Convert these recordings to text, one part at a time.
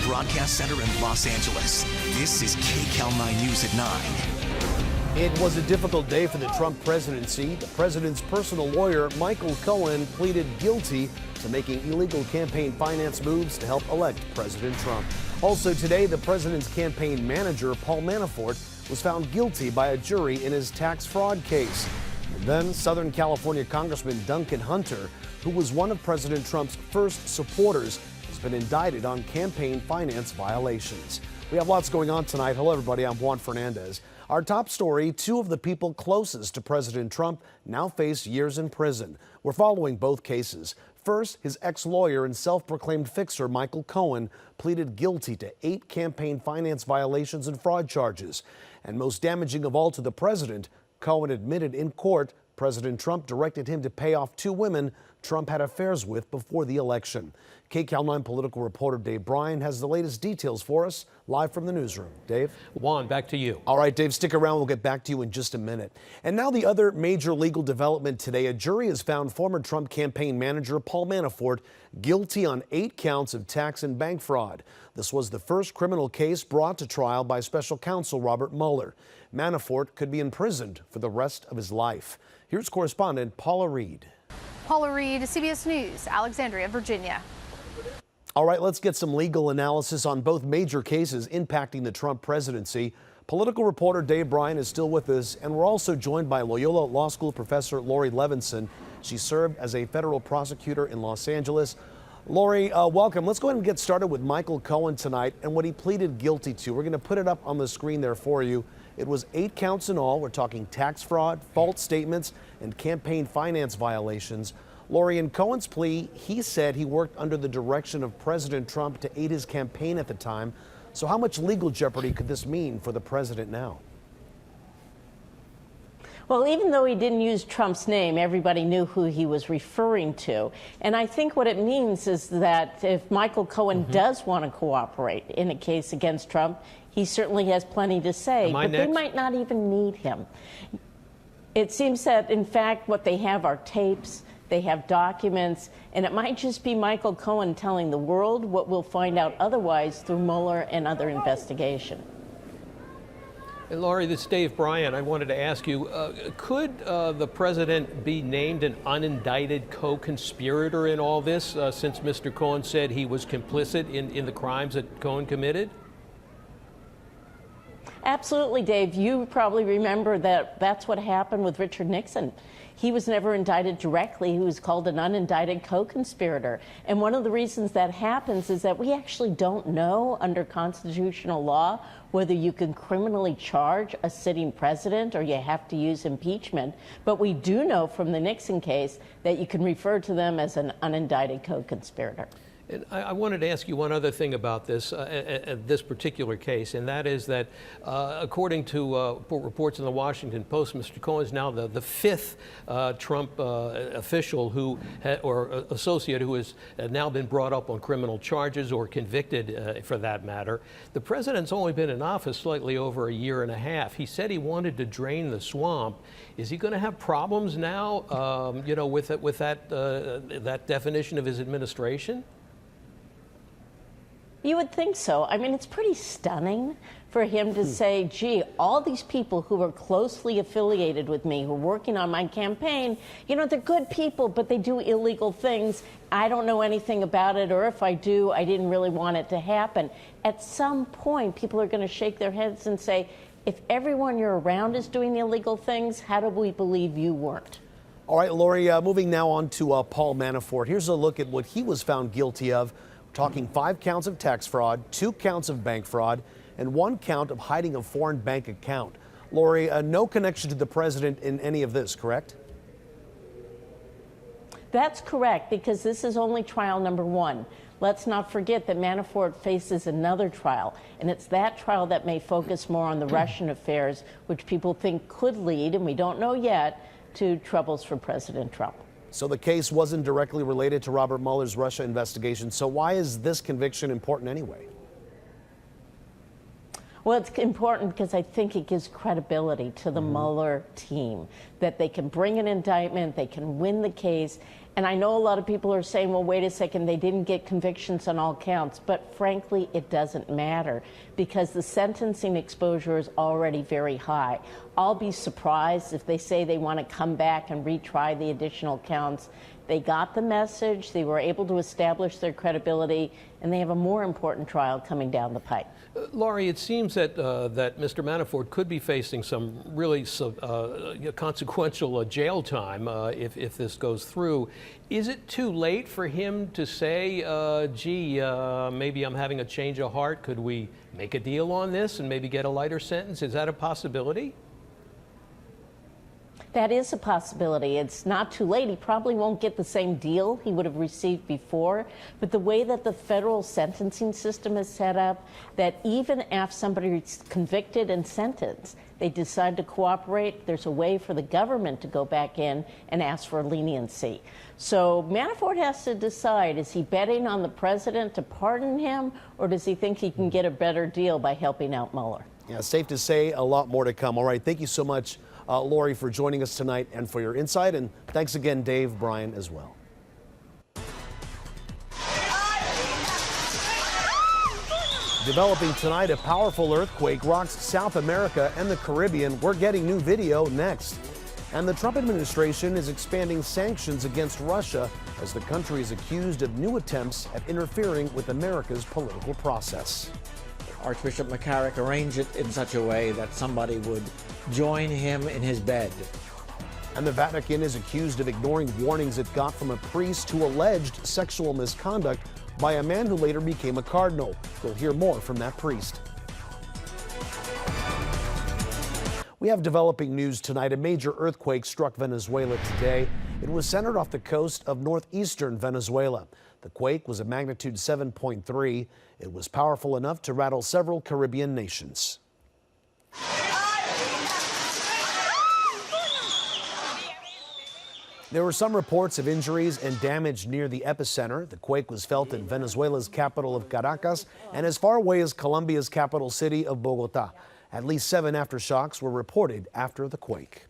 Broadcast Center in Los Angeles. This is KCAL9 News at 9. It was a difficult day for the Trump presidency. The president's personal lawyer, Michael Cohen, pleaded guilty to making illegal campaign finance moves to help elect President Trump. Also today, the president's campaign manager, Paul Manafort, was found guilty by a jury in his tax fraud case. And then Southern California Congressman Duncan Hunter, who was one of President Trump's first supporters, has been indicted on campaign finance violations. We have lots going on tonight. Hello, everybody. I'm Juan Fernandez. Our top story, two of the people closest to President Trump now face years in prison. We're following both cases. First, his ex-lawyer and self-proclaimed fixer, Michael Cohen, pleaded guilty to 8 campaign finance violations and fraud charges. And most damaging of all to the president, Cohen admitted in court President Trump directed him to pay off 2 women Trump had affairs with before the election. KCAL9 political reporter Dave Bryan has the latest details for us, live from the newsroom. Dave? Juan, back to you. All right, Dave, stick around. We'll get back to you in just a minute. And now the other major legal development today. A jury has found former Trump campaign manager Paul Manafort guilty on 8 counts of tax and bank fraud. This was the first criminal case brought to trial by special counsel Robert Mueller. Manafort could be imprisoned for the rest of his life. Here's correspondent Paula Reed. Paula Reed, CBS News, Alexandria, Virginia. All right, let's get some legal analysis on both major cases impacting the Trump presidency. Political reporter Dave Bryan is still with us, and we're also joined by Loyola Law School professor Lori Levinson. She served as a federal prosecutor in Los Angeles. Lori, welcome. Let's go ahead and get started with Michael Cohen tonight and what he pleaded guilty to. We're going to put it up on the screen there for you. It was 8 counts in all. We're talking tax fraud, false statements, and campaign finance violations. Lori, in Cohen's plea, he said he worked under the direction of President Trump to aid his campaign at the time. So how much legal jeopardy could this mean for the president now? Well, even though he didn't use Trump's name, everybody knew who he was referring to. And I think what it means is that if Michael Cohen does want to cooperate in a case against Trump, he certainly has plenty to say, but they might not even need him. It seems that, in fact, what they have are tapes, they have documents, and it might just be Michael Cohen telling the world what we'll find out otherwise through Mueller and other investigation. And Lori, this is Dave Bryan. I wanted to ask you, could the president be named an unindicted co-conspirator in all this, since Mr. Cohen said he was complicit in the crimes that Cohen committed? Absolutely, Dave. You probably remember that that's what happened with Richard Nixon. He was never indicted directly. He was called an unindicted co-conspirator. And one of the reasons that happens is that we actually don't know under constitutional law whether you can criminally charge a sitting president or you have to use impeachment. But we do know from the Nixon case that you can refer to them as an unindicted co-conspirator. And I wanted to ask you one other thing about this this particular case, and that is that according to reports in the Washington Post, Mr. Cohen is now the 5th Trump official or associate who has now been brought up on criminal charges or convicted for that matter. The president's only been in office slightly over a year and a half. He said he wanted to drain the swamp. Is he going to have problems now, you know, with that definition of his administration? You would think so. I mean, it's pretty stunning for him to say, gee, all these people who are closely affiliated with me, who are working on my campaign, you know, they're good people, but they do illegal things. I don't know anything about it, or if I do, I didn't really want it to happen. At some point, people are going to shake their heads and say, if everyone you're around is doing illegal things, how do we believe you weren't? All right, Lori, moving now on to Paul Manafort. Here's a look at what he was found guilty of. Talking 5 counts of tax fraud, 2 counts of bank fraud, and 1 count of hiding a foreign bank account. Lori, no connection to the president in any of this, correct? That's correct, because this is only trial number 1. Let's not forget that Manafort faces another trial, and it's that trial that may focus more on the Russian affairs, which people think could lead, and we don't know yet, to troubles for President Trump. So the case wasn't directly related to Robert Mueller's Russia investigation. So why is this conviction important anyway? Well, it's important because I think it gives credibility to the Mueller team. that they can bring an indictment, they can win the case. And I know a lot of people are saying, well, wait a second, they didn't get convictions on all counts. But frankly, it doesn't matter because the sentencing exposure is already very high. I'll be surprised if they say they want to come back and retry the additional counts. They got the message, they were able to establish their credibility, and they have a more important trial coming down the pipe. Laurie, it seems that that Mr. Manafort could be facing some really consequential jail time if this goes through. Is it too late for him to say, gee, maybe I'm having a change of heart? Could we make a deal on this and maybe get a lighter sentence? Is that a possibility? That is a possibility. It's not too late. He probably won't get the same deal he would have received before. But the way that the federal sentencing system is set up, that even after somebody is convicted and sentenced, they decide to cooperate, there's a way for the government to go back in and ask for leniency. So Manafort has to decide, is he betting on the president to pardon him, or does he think he can get a better deal by helping out Mueller? Yeah, safe to say a lot more to come. All right, thank you so much, Laurie, for joining us tonight and for your insight. And thanks again, Dave, Brian, as well. Developing tonight, a powerful earthquake rocks South America and the Caribbean. We're getting new video next. And the Trump administration is expanding sanctions against Russia as the country is accused of new attempts at interfering with America's political process. Archbishop McCarrick arranged it in such a way that somebody would join him in his bed. And the Vatican is accused of ignoring warnings it got from a priest who alleged sexual misconduct by a man who later became a cardinal. We'll hear more from that priest. We have developing news tonight. A major earthquake struck Venezuela today. It was centered off the coast of northeastern Venezuela. The quake was a magnitude 7.3. It was powerful enough to rattle several Caribbean nations. There were some reports of injuries and damage near the epicenter. The quake was felt in Venezuela's capital of Caracas and as far away as Colombia's capital city of Bogota. At least 7 aftershocks were reported after the quake.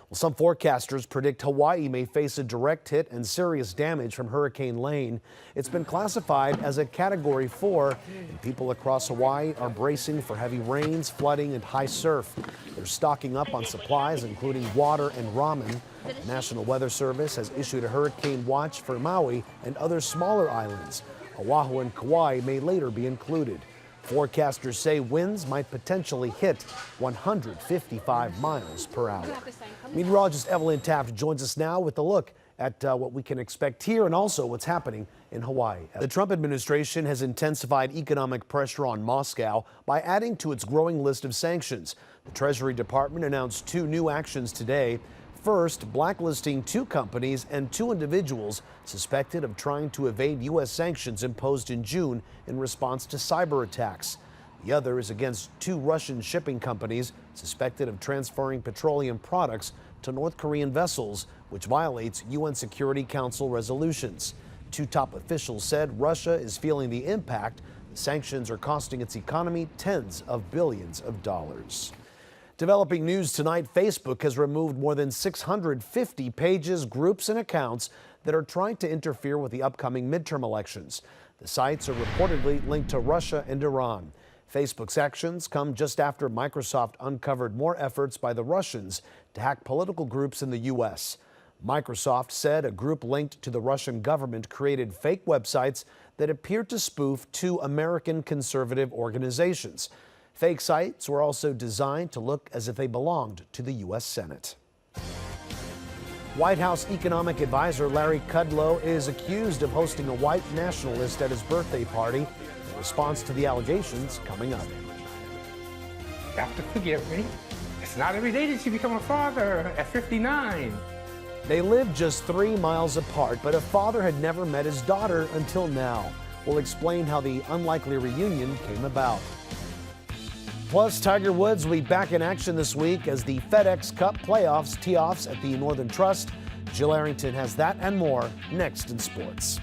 Well, some forecasters predict Hawaii may face a direct hit and serious damage from Hurricane Lane. It's been classified as a Category 4, and people across Hawaii are bracing for heavy rains, flooding, and high surf. They're stocking up on supplies, including water and ramen. The National Weather Service has issued a hurricane watch for Maui and other smaller islands. Oahu and Kauai may later be included. Forecasters say winds might potentially hit 155 miles per hour. Meteorologist Evelyn Taft joins us now with a look at what we can expect here and also what's happening in Hawaii. The Trump administration has intensified economic pressure on Moscow by adding to its growing list of sanctions. The Treasury Department announced 2 new actions today. First, blacklisting 2 companies and 2 individuals suspected of trying to evade U.S. sanctions imposed in June in response to cyber attacks. The other is against 2 Russian shipping companies suspected of transferring petroleum products to North Korean vessels, which violates UN Security Council resolutions. 2 top officials said Russia is feeling the impact. The sanctions are costing its economy tens of billions of dollars. Developing news tonight, Facebook has removed more than 650 pages, groups, and accounts that are trying to interfere with the upcoming midterm elections. The sites are reportedly linked to Russia and Iran. Facebook's actions come just after Microsoft uncovered more efforts by the Russians to hack political groups in the U.S. Microsoft said a group linked to the Russian government created fake websites that appeared to spoof 2 American conservative organizations. Fake sites were also designed to look as if they belonged to the U.S. Senate. White House economic advisor Larry Kudlow is accused of hosting a white nationalist at his birthday party. In response to the allegations coming up. You have to forgive me. It's not every day that you become a father at 59. They lived just 3 miles apart, but a father had never met his daughter until now. We'll explain how the unlikely reunion came about. Plus, Tiger Woods will be back in action this week as the FedEx Cup playoffs tee off at the Northern Trust. Jill Arrington has that and more next in sports.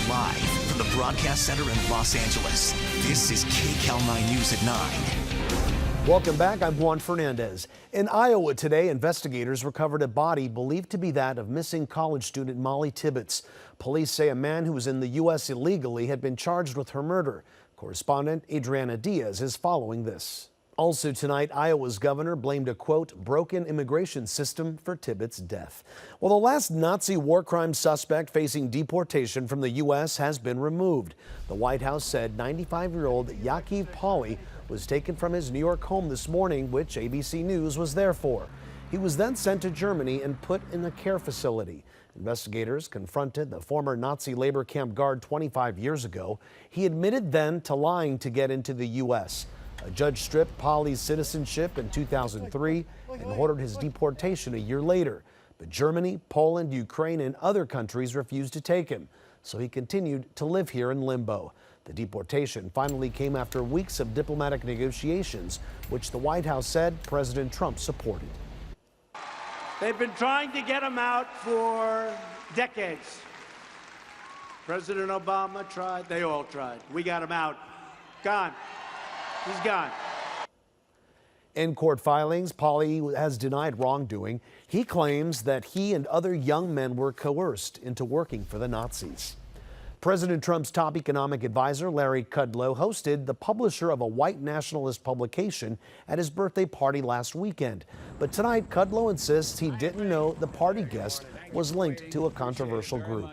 Live from the Broadcast Center in Los Angeles, this is KCAL9 News at 9. Welcome back. I'm Juan Fernandez. In Iowa today, investigators recovered a body believed to be that of missing college student Molly Tibbetts. Police say a man who was in the U.S. illegally had been charged with her murder. Correspondent Adriana Diaz is following this. Also tonight, Iowa's governor blamed a, quote, broken immigration system for Tibbetts' death. Well, the last Nazi war crime suspect facing deportation from the U.S. has been removed. The White House said 95-year-old Yaakov Pauli was taken from his New York home this morning, which ABC News was there for. He was then sent to Germany and put in a care facility. Investigators confronted the former Nazi labor camp guard 25 years ago. He admitted then to lying to get into the U.S. A judge stripped Pauli's citizenship in 2003 and ordered his deportation a year later. But Germany, Poland, Ukraine, and other countries refused to take him, so he continued to live here in limbo. The deportation finally came after weeks of diplomatic negotiations, which the White House said President Trump supported. They've been trying to get him out for decades. President Obama tried. They all tried. We got him out. Gone. He's gone. In court filings, Pauli has denied wrongdoing. He claims that he and other young men were coerced into working for the Nazis. President Trump's top economic advisor, Larry Kudlow, hosted the publisher of a white nationalist publication at his birthday party last weekend. But tonight, Kudlow insists he didn't know the party guest was linked to a controversial group.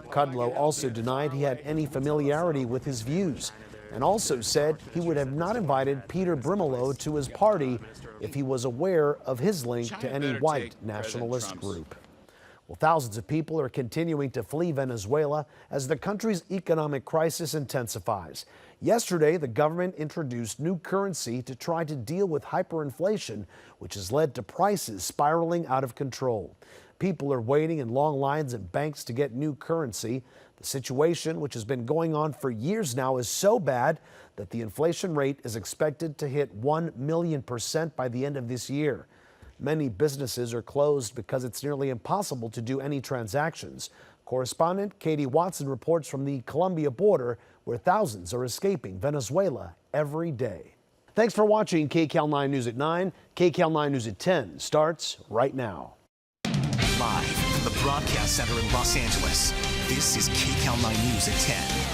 Kudlow also denied he had any familiarity with his views, and also said he would have not invited Peter Brimelow to his party if he was aware of his link to any white nationalist group. Well, thousands of people are continuing to flee Venezuela as the country's economic crisis intensifies. Yesterday, the government introduced new currency to try to deal with hyperinflation, which has led to prices spiraling out of control. People are waiting in long lines at banks to get new currency. The situation, which has been going on for years now, is so bad that the inflation rate is expected to hit 1,000,000% by the end of this year. Many businesses are closed because it's nearly impossible to do any transactions. Correspondent Katie Watson reports from the Colombia border, where thousands are escaping Venezuela every day. Thanks for watching KCAL9 News at 9. KCAL9 News at 10 starts right now. Live from the Broadcast Center in Los Angeles, this is KCAL9 News at 10.